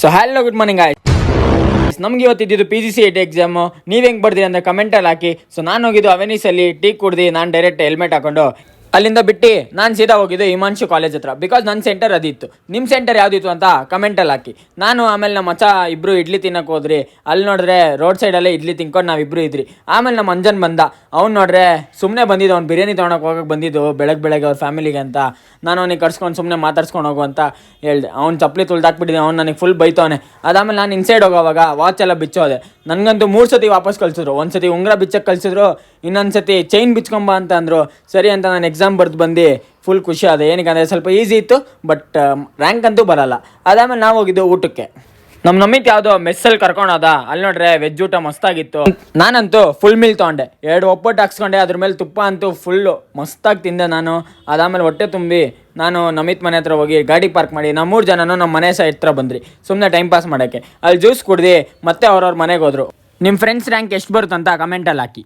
So hello good morning guys, ನಮ್ಗೆ ಇವತ್ತಿದ್ದು PGCET exam. ನೀವು ಹೆಂಗೆ ಬರ್ತೀರಿ ಅಂದರೆ ಕಮೆಂಟಲ್ಲಿ ಹಾಕಿ. ಸೊ ನಾನು ಹೋಗಿದ್ದು ಅವೆನೀಸಲ್ಲಿ ಟೀ ಕುಡ್ದು ನಾನು ಡೈರೆಕ್ಟ್ ಹೆಲ್ಮೆಟ್ ಹಾಕೊಂಡು ಅಲ್ಲಿಂದ ಬಿಟ್ಟು ನಾನು ಸೀದಾ ಹೋಗಿದ್ದು ಹಿಮಾಂಶು ಕಾಲೇಜ್ ಹತ್ರ. ಬಿಕಾಸ್ ನನ್ನ ಸೆಂಟರ್ ಅದಿತ್ತು. ನಿಮ್ಮ ಸೆಂಟರ್ ಯಾವುದಿತ್ತು ಅಂತ ಕಮೆಂಟಲ್ಲಿ ಹಾಕಿ. ನಾನು ಆಮೇಲೆ ನಮ್ಮ ಮಚ್ಚ ಇಬ್ಬರು ಇಡ್ಲಿ ತಿನ್ನಕ್ಕೆ ಹೋದ್ರಿ. ಅಲ್ಲಿ ನೋಡಿದ್ರೆ ರೋಡ್ ಸೈಡಲ್ಲೇ ಇಡ್ಲಿ ತಿನ್ಕೊಂಡು ನಾವಿಬ್ಬರು ಇದ್ರಿ. ಆಮೇಲೆ ನಮ್ಮ ಅಂಜನ್ ಬಂದ. ಅವ್ನು ನೋಡ್ರೆ ಸುಮ್ಮನೆ ಬಂದಿದ್ದು, ಅವ್ನು ಬಿರಿಯಾನಿ ತೊಗೊಳಕ್ಕೆ ಹೋಗಕ್ಕೆ ಬಂದಿದ್ದು ಬೆಳಗ್ಗೆ ಅವ್ರ ಫ್ಯಾಮಿಲಿಗೆ ಅಂತ. ನಾನು ಅವ್ನಿಗೆ ಕರ್ಸ್ಕೊಂಡು ಸುಮ್ಮನೆ ಮಾತಾಡ್ಸ್ಕೊಂಡು ಹೋಗು ಅಂತ ಹೇಳಿದೆ. ಅವ್ನು ಚಪ್ಪಲಿ ತುಳ್ದಾಕ್ಬಿಟ್ಟಿದ್ದೆ. ಅವ್ನು ನನಗೆ ಫುಲ್ ಬೈತವನೆ. ಅದಾದಮೇಲೆ ನಾನು ಇನ್ಸೈಡ್ ಹೋಗೋವಾಗ ವಾಚ್ ಎಲ್ಲ ಬಿಚ್ಚೋದೆ. ನನಗಂತೂ 3 ಸತಿ ವಾಪಸ್ ಕಳಿಸಿದ್ರು. ಒಂದು ಸತಿ ಉಂಗುರ ಬಿಚ್ಚಕ್ಕೆ ಕಳಿಸಿದ್ರು, ಇನ್ನೊಂದು ಸತಿ ಚೈನ್ ಬಿಚ್ಕೊಂಬ ಅಂತ ಅಂದರು. ಸರಿ ಅಂತ ನಾನು ಎಕ್ಸಾಮ್ ಬರ್ದು ಬಂದು ಫುಲ್ ಖುಷಿ ಆದೆ. ಏನಕ್ಕೆ ಅಂದರೆ ಸ್ವಲ್ಪ ಈಸಿ ಇತ್ತು, ಬಟ್ ರ್ಯಾಂಕ್ ಅಂತೂ ಬರೋಲ್ಲ. ಅದಾದಮೇಲೆ ನಾವು ಹೋಗಿದ್ದು ಊಟಕ್ಕೆ. ನಮ್ಮ ನಮಿತ್ ಯಾವುದೋ ಮೆಸ್ಸಲ್ಲಿ ಕರ್ಕೊಂಡೋದ. ಅಲ್ಲಿ ನೋಡ್ರೆ ವೆಜ್ ಊಟ ಮಸ್ತಾಗಿತ್ತು. ನಾನಂತೂ ಫುಲ್ ಮೀಲ್ ತೊಗೊಂಡೆ. 2 ಒಪ್ಪಟ್ಟು ಹಾಕ್ಸ್ಕೊಂಡೆ. ಅದ್ರ ಮೇಲೆ ತುಪ್ಪ ಅಂತೂ ಫುಲ್ಲು ಮಸ್ತಾಗಿ ತಿಂದೆ ನಾನು. ಅದಾದಮೇಲೆ ಹೊಟ್ಟೆ ತುಂಬಿ ನಾನು ನಮಿತ್ ಮನೆ ಹತ್ರ ಹೋಗಿ ಗಾಡಿ ಪಾರ್ಕ್ ಮಾಡಿ ನಾವು 3 ಜನನೂ ನಮ್ಮ ಮನೆ ಸೈಡ್ ಹತ್ರ ಬಂದ್ರಿ ಸುಮ್ಮನೆ ಟೈಮ್ ಪಾಸ್ ಮಾಡೋಕ್ಕೆ. ಅಲ್ಲಿ ಜ್ಯೂಸ್ ಕುಡ್ದು ಮತ್ತೆ ಅವ್ರವ್ರ ಮನೆಗೆ ಹೋದ್ರು. ನಿಮ್ಮ ಫ್ರೆಂಡ್ಸ್ ರ್ಯಾಂಕ್ ಎಷ್ಟು ಬರುತ್ತಂತ ಕಮೆಂಟಲ್ಲಿ ಹಾಕಿ.